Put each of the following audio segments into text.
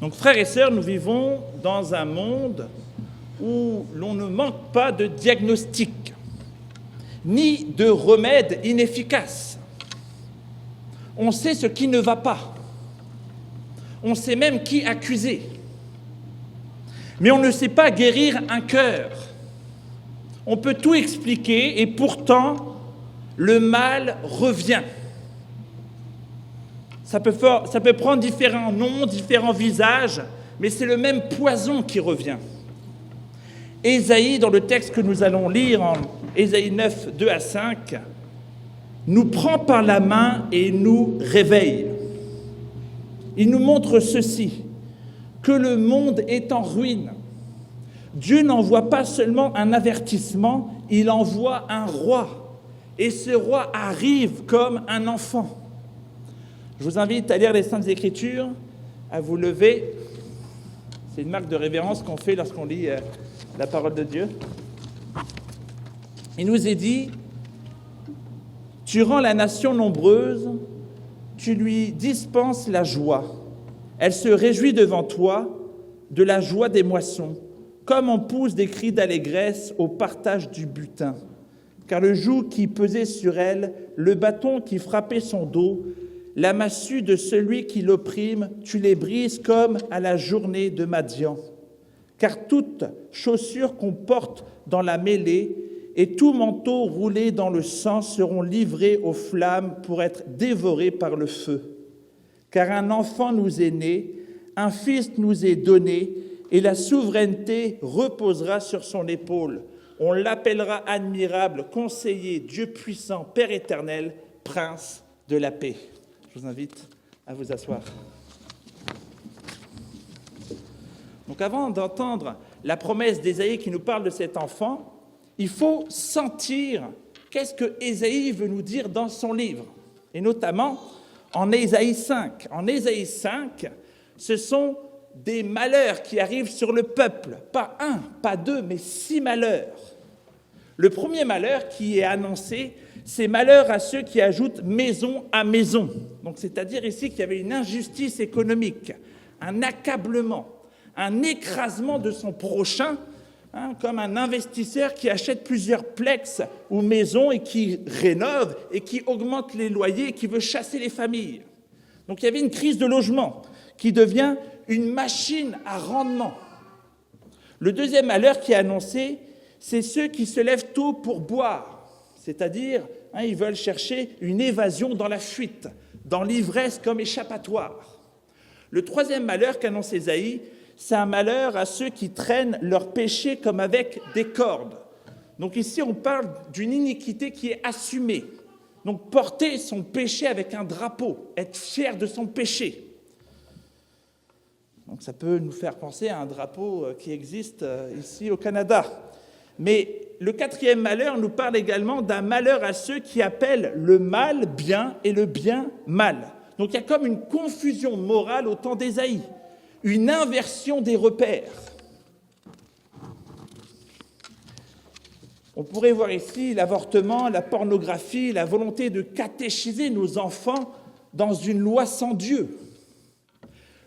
Donc, frères et sœurs, nous vivons dans un monde où l'on ne manque pas de diagnostic, ni de remèdes inefficaces. On sait ce qui ne va pas. On sait même qui accuser. Mais on ne sait pas guérir un cœur. On peut tout expliquer et pourtant, le mal revient. Ça peut prendre différents noms, différents visages, mais c'est le même poison qui revient. Ésaïe, dans le texte que nous allons lire, en Ésaïe 9, 2 à 5, nous prend par la main et nous réveille. Il nous montre ceci, que le monde est en ruine. Dieu n'envoie pas seulement un avertissement, il envoie un roi. Et ce roi arrive comme un enfant. Je vous invite à lire les Saintes Écritures, à vous lever. C'est une marque de révérence qu'on fait lorsqu'on lit la parole de Dieu. Il nous est dit, « Tu rends la nation nombreuse, tu lui dispenses la joie. Elle se réjouit devant toi de la joie des moissons, comme on pousse des cris d'allégresse au partage du butin. Car le joug qui pesait sur elle, le bâton qui frappait son dos, la massue de celui qui l'opprime, tu les brises comme à la journée de Madian. Car toute chaussure qu'on porte dans la mêlée et tout manteau roulé dans le sang seront livrés aux flammes pour être dévorés par le feu. Car un enfant nous est né, un fils nous est donné, et la souveraineté reposera sur son épaule. On l'appellera admirable, conseiller, Dieu puissant, Père éternel, prince de la paix. » Je vous invite à vous asseoir. Donc avant d'entendre la promesse d'Ésaïe qui nous parle de cet enfant, il faut sentir qu'est-ce que Ésaïe veut nous dire dans son livre, et notamment en Ésaïe 5. En Ésaïe 5, ce sont des malheurs qui arrivent sur le peuple, pas un, pas deux, mais 6 malheurs. Le premier malheur qui est annoncé, c'est malheur à ceux qui ajoutent maison à maison. Donc, c'est-à-dire ici qu'il y avait une injustice économique, un accablement, un écrasement de son prochain, comme un investisseur qui achète plusieurs plexes ou maisons et qui rénove et qui augmente les loyers et qui veut chasser les familles. Donc, il y avait une crise de logement qui devient une machine à rendement. Le deuxième malheur qui est annoncé, c'est ceux qui se lèvent tôt pour boire. C'est-à-dire, ils veulent chercher une évasion dans la fuite, dans l'ivresse comme échappatoire. Le troisième malheur qu'annonce Ésaïe, c'est un malheur à ceux qui traînent leur péché comme avec des cordes. Donc ici, on parle d'une iniquité qui est assumée. Donc porter son péché avec un drapeau, être fier de son péché. Donc ça peut nous faire penser à un drapeau qui existe ici au Canada. Mais le quatrième malheur nous parle également d'un malheur à ceux qui appellent le mal bien et le bien mal. Donc il y a comme une confusion morale au temps d'Ésaïe, une inversion des repères. On pourrait voir ici l'avortement, la pornographie, la volonté de catéchiser nos enfants dans une loi sans Dieu.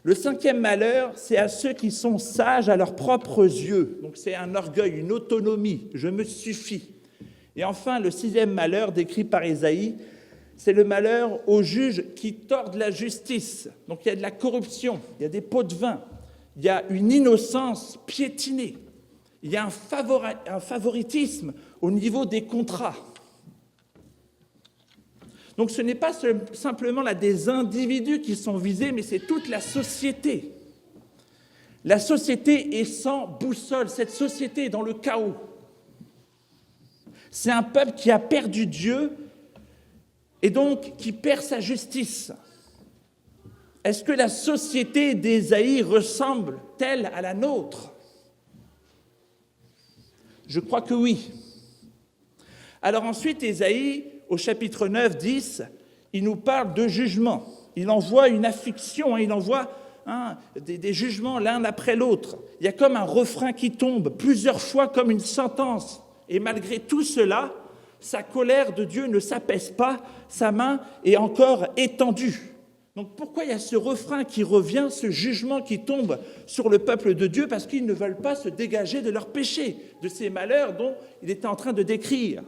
Le cinquième malheur, c'est à ceux qui sont sages à leurs propres yeux. Donc c'est un orgueil, une autonomie, je me suffis. Et enfin, le sixième malheur décrit par Ésaïe, c'est le malheur aux juges qui tordent la justice. Donc il y a de la corruption, il y a des pots de vin, il y a une innocence piétinée, il y a un favoritisme au niveau des contrats. Donc ce n'est pas simplement là des individus qui sont visés, mais c'est toute la société. La société est sans boussole, cette société est dans le chaos. C'est un peuple qui a perdu Dieu et donc qui perd sa justice. Est-ce que la société d'Ésaïe ressemble-t-elle à la nôtre? Je crois que oui. Alors ensuite, Ésaïe, au chapitre 9, 10, il nous parle de jugement. Il envoie une affliction, il envoie des jugements l'un après l'autre. Il y a comme un refrain qui tombe, plusieurs fois comme une sentence. Et malgré tout cela, sa colère de Dieu ne s'apaise pas, sa main est encore étendue. Donc pourquoi il y a ce refrain qui revient, ce jugement qui tombe sur le peuple de Dieu parce qu'ils ne veulent pas se dégager de leurs péchés, de ces malheurs dont il était en train de décrire.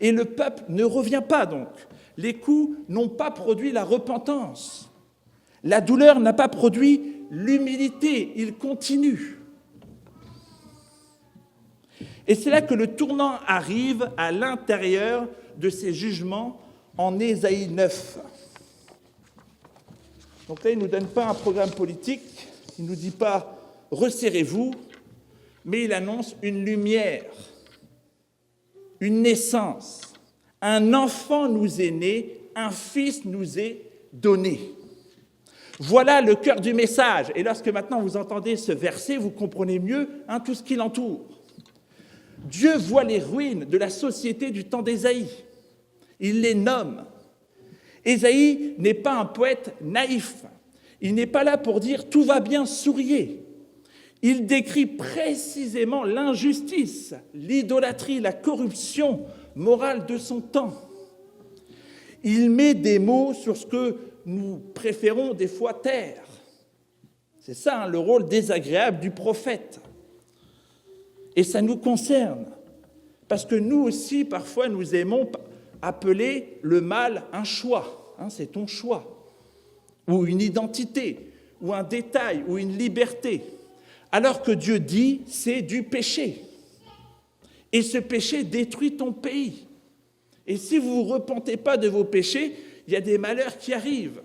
Et le peuple ne revient pas donc. Les coups n'ont pas produit la repentance. La douleur n'a pas produit l'humilité. Il continue. Et c'est là que le tournant arrive à l'intérieur de ces jugements en Ésaïe 9. Donc là, il ne nous donne pas un programme politique, il ne nous dit pas « resserrez-vous », mais il annonce une lumière, une naissance. Un enfant nous est né, un fils nous est donné. Voilà le cœur du message. Et lorsque maintenant vous entendez ce verset, vous comprenez mieux tout ce qui l'entoure. Dieu voit les ruines de la société du temps d'Ésaïe. Il les nomme. Ésaïe n'est pas un poète naïf. Il n'est pas là pour dire « tout va bien, souriez ». Il décrit précisément l'injustice, l'idolâtrie, la corruption morale de son temps. Il met des mots sur ce que nous préférons des fois taire. C'est ça le rôle désagréable du prophète. Et ça nous concerne, parce que nous aussi, parfois, nous aimons appeler le mal un choix. C'est ton choix, ou une identité, ou un détail, ou une liberté. Alors que Dieu dit, c'est du péché. Et ce péché détruit ton pays. Et si vous ne vous repentez pas de vos péchés, il y a des malheurs qui arrivent.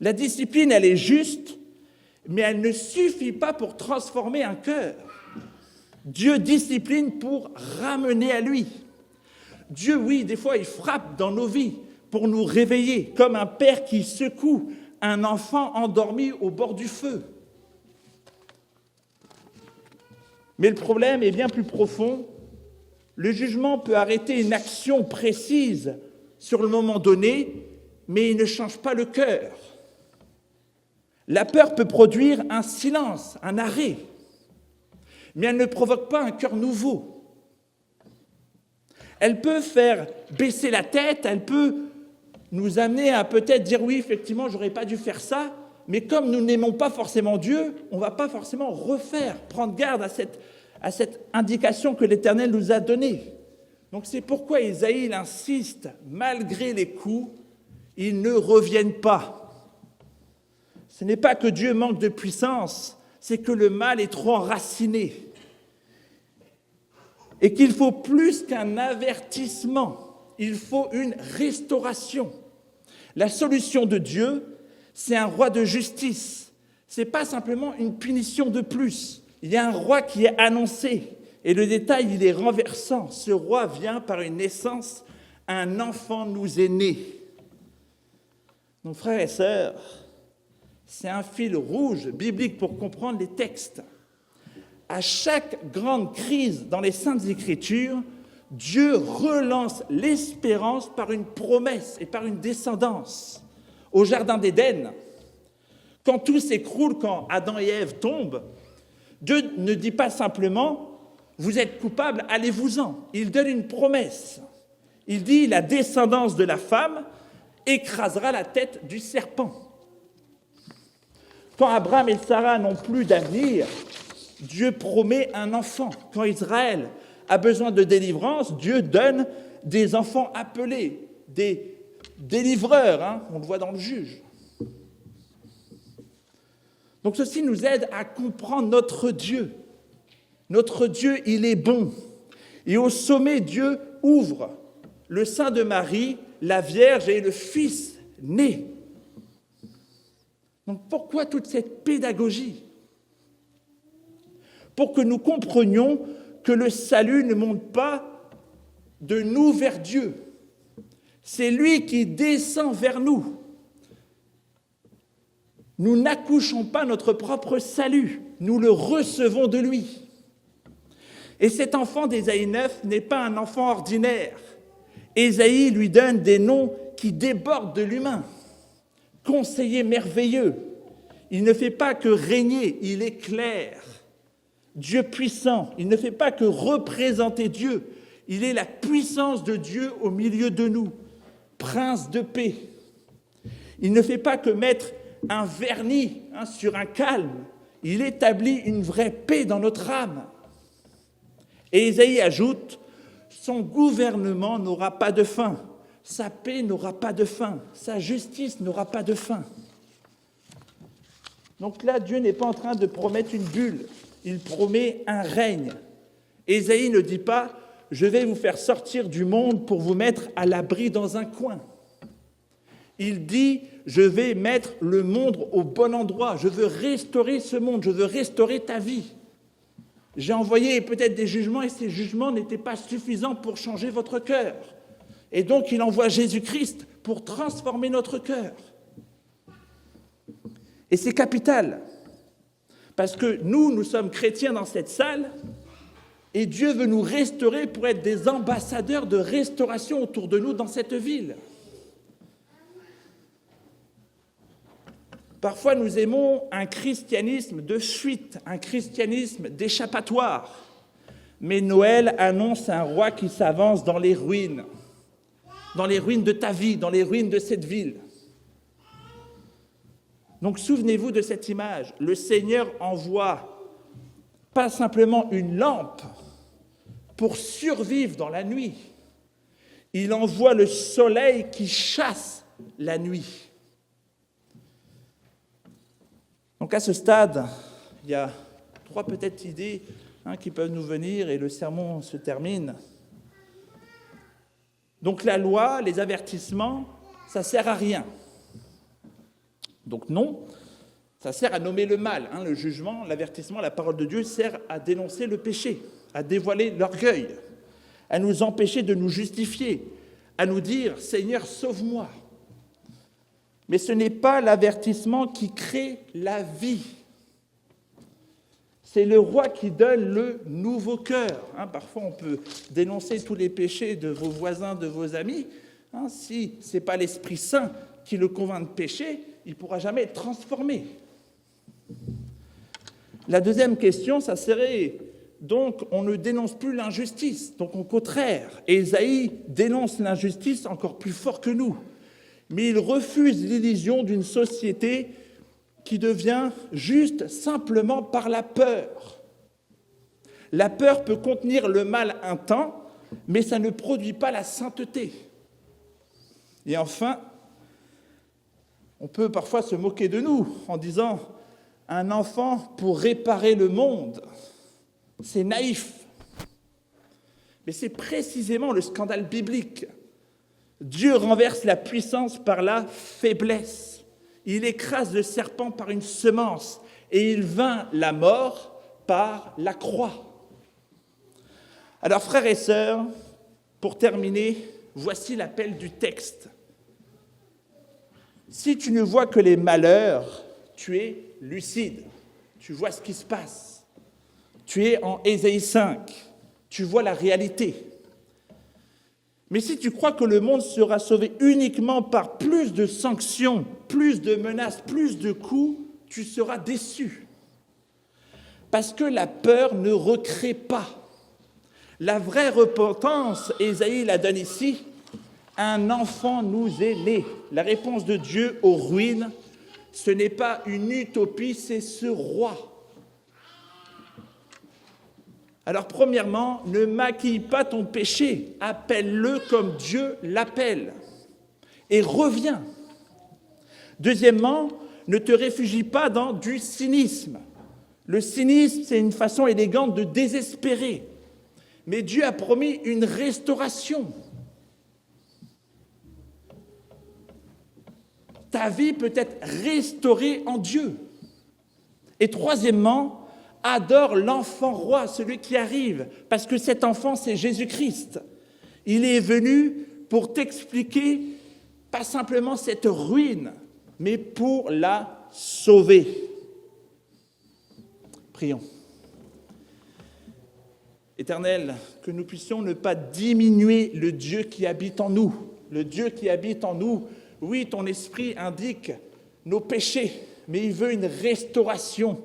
La discipline, elle est juste, mais elle ne suffit pas pour transformer un cœur. Dieu discipline pour ramener à lui. Dieu, oui, des fois, il frappe dans nos vies pour nous réveiller, comme un père qui secoue un enfant endormi au bord du feu. Mais le problème est bien plus profond. Le jugement peut arrêter une action précise sur le moment donné, mais il ne change pas le cœur. La peur peut produire un silence, un arrêt, mais elle ne provoque pas un cœur nouveau. Elle peut faire baisser la tête, elle peut nous amener à peut-être dire « oui, effectivement, je n'aurais pas dû faire ça », mais comme nous n'aimons pas forcément Dieu, on ne va pas forcément refaire, prendre garde à cette indication que l'Éternel nous a donnée. Donc c'est pourquoi Ésaïe insiste, malgré les coups, ils ne reviennent pas. Ce n'est pas que Dieu manque de puissance, c'est que le mal est trop enraciné. Et qu'il faut plus qu'un avertissement, il faut une restauration. La solution de Dieu, c'est un roi de justice. Ce n'est pas simplement une punition de plus. Il y a un roi qui est annoncé. Et le détail, il est renversant. Ce roi vient par une naissance. Un enfant nous est né. Donc, frères et sœurs, c'est un fil rouge biblique pour comprendre les textes. À chaque grande crise dans les Saintes Écritures, Dieu relance l'espérance par une promesse et par une descendance. Au Jardin d'Éden, quand tout s'écroule, quand Adam et Ève tombent, Dieu ne dit pas simplement « vous êtes coupables, allez-vous-en ». Il donne une promesse. Il dit « la descendance de la femme écrasera la tête du serpent ». Quand Abraham et Sarah n'ont plus d'avenir, Dieu promet un enfant. Quand Israël a besoin de délivrance, Dieu donne des enfants appelés, des délivreurs, on le voit dans le Juge. Donc ceci nous aide à comprendre notre Dieu. Notre Dieu, il est bon. Et au sommet, Dieu ouvre le sein de Marie, la Vierge et le Fils né. Donc pourquoi toute cette pédagogie ? Pour que nous comprenions que le salut ne monte pas de nous vers Dieu. C'est lui qui descend vers nous. Nous n'accouchons pas notre propre salut, nous le recevons de lui. Et cet enfant d'Ésaïe 9 n'est pas un enfant ordinaire. Ésaïe lui donne des noms qui débordent de l'humain. Conseiller merveilleux, il ne fait pas que régner, il est clair. Dieu puissant, il ne fait pas que représenter Dieu, il est la puissance de Dieu au milieu de nous. Prince de paix. Il ne fait pas que mettre un vernis sur un calme, il établit une vraie paix dans notre âme. Et Ésaïe ajoute, son gouvernement n'aura pas de fin, sa paix n'aura pas de fin, sa justice n'aura pas de fin. Donc là, Dieu n'est pas en train de promettre une bulle, il promet un règne. Ésaïe ne dit pas « je vais vous faire sortir du monde pour vous mettre à l'abri dans un coin ». Il dit « je vais mettre le monde au bon endroit, je veux restaurer ce monde, je veux restaurer ta vie ». J'ai envoyé peut-être des jugements et ces jugements n'étaient pas suffisants pour changer votre cœur. Et donc il envoie Jésus-Christ pour transformer notre cœur. Et c'est capital, parce que nous sommes chrétiens dans cette salle et Dieu veut nous restaurer pour être des ambassadeurs de restauration autour de nous dans cette ville. Parfois, nous aimons un christianisme de fuite, un christianisme d'échappatoire. Mais Noël annonce un roi qui s'avance dans les ruines de ta vie, dans les ruines de cette ville. Donc, souvenez-vous de cette image. Le Seigneur envoie pas simplement une lampe pour survivre dans la nuit. Il envoie le soleil qui chasse la nuit. Donc à ce stade, il y a 3 peut-être idées qui peuvent nous venir et le sermon se termine. Donc la loi, les avertissements, ça ne sert à rien. Donc non, ça sert à nommer le mal. Le jugement, l'avertissement, la parole de Dieu sert à dénoncer le péché, à dévoiler l'orgueil, à nous empêcher de nous justifier, à nous dire « Seigneur, sauve-moi ». Mais ce n'est pas l'avertissement qui crée la vie. C'est le roi qui donne le nouveau cœur. Parfois, on peut dénoncer tous les péchés de vos voisins, de vos amis. Si ce n'est pas l'Esprit Saint qui le convainc de pécher, il ne pourra jamais être transformé. La deuxième question, ça serait, donc, on ne dénonce plus l'injustice. Donc, au contraire, Ésaïe dénonce l'injustice encore plus fort que nous. Mais il refuse l'illusion d'une société qui devient juste simplement par la peur. La peur peut contenir le mal un temps, mais ça ne produit pas la sainteté. Et enfin, on peut parfois se moquer de nous en disant « un enfant pour réparer le monde ». C'est naïf. Mais c'est précisément le scandale biblique. Dieu renverse la puissance par la faiblesse. Il écrase le serpent par une semence et il vainc la mort par la croix. Alors, frères et sœurs, pour terminer, voici l'appel du texte. Si tu ne vois que les malheurs, tu es lucide. Tu vois ce qui se passe. Tu es en Ésaïe 5. Tu vois la réalité. Mais si tu crois que le monde sera sauvé uniquement par plus de sanctions, plus de menaces, plus de coups, tu seras déçu. Parce que la peur ne recrée pas. La vraie repentance, Ésaïe la donne ici, un enfant nous est né. La réponse de Dieu aux ruines, ce n'est pas une utopie, c'est ce roi. Alors, premièrement, ne maquille pas ton péché, appelle-le comme Dieu l'appelle et reviens. Deuxièmement, ne te réfugie pas dans du cynisme. Le cynisme, c'est une façon élégante de désespérer. Mais Dieu a promis une restauration. Ta vie peut être restaurée en Dieu. Et troisièmement, adore l'enfant roi, celui qui arrive, parce que cet enfant, c'est Jésus-Christ. Il est venu pour t'expliquer, pas simplement cette ruine, mais pour la sauver. Prions. Éternel, que nous puissions ne pas diminuer le Dieu qui habite en nous. Le Dieu qui habite en nous, oui, ton esprit indique nos péchés, mais il veut une restauration.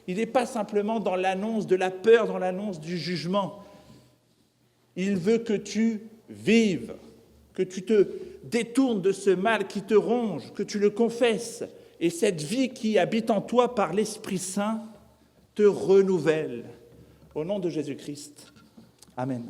Il n'est pas simplement dans l'annonce de la peur, dans l'annonce du jugement. Il veut que tu vives que tu te détournes de ce mal qui te ronge, que tu le confesses, et cette vie qui habite en toi par l'Esprit Saint te renouvelle. Au nom de Jésus-Christ. Amen.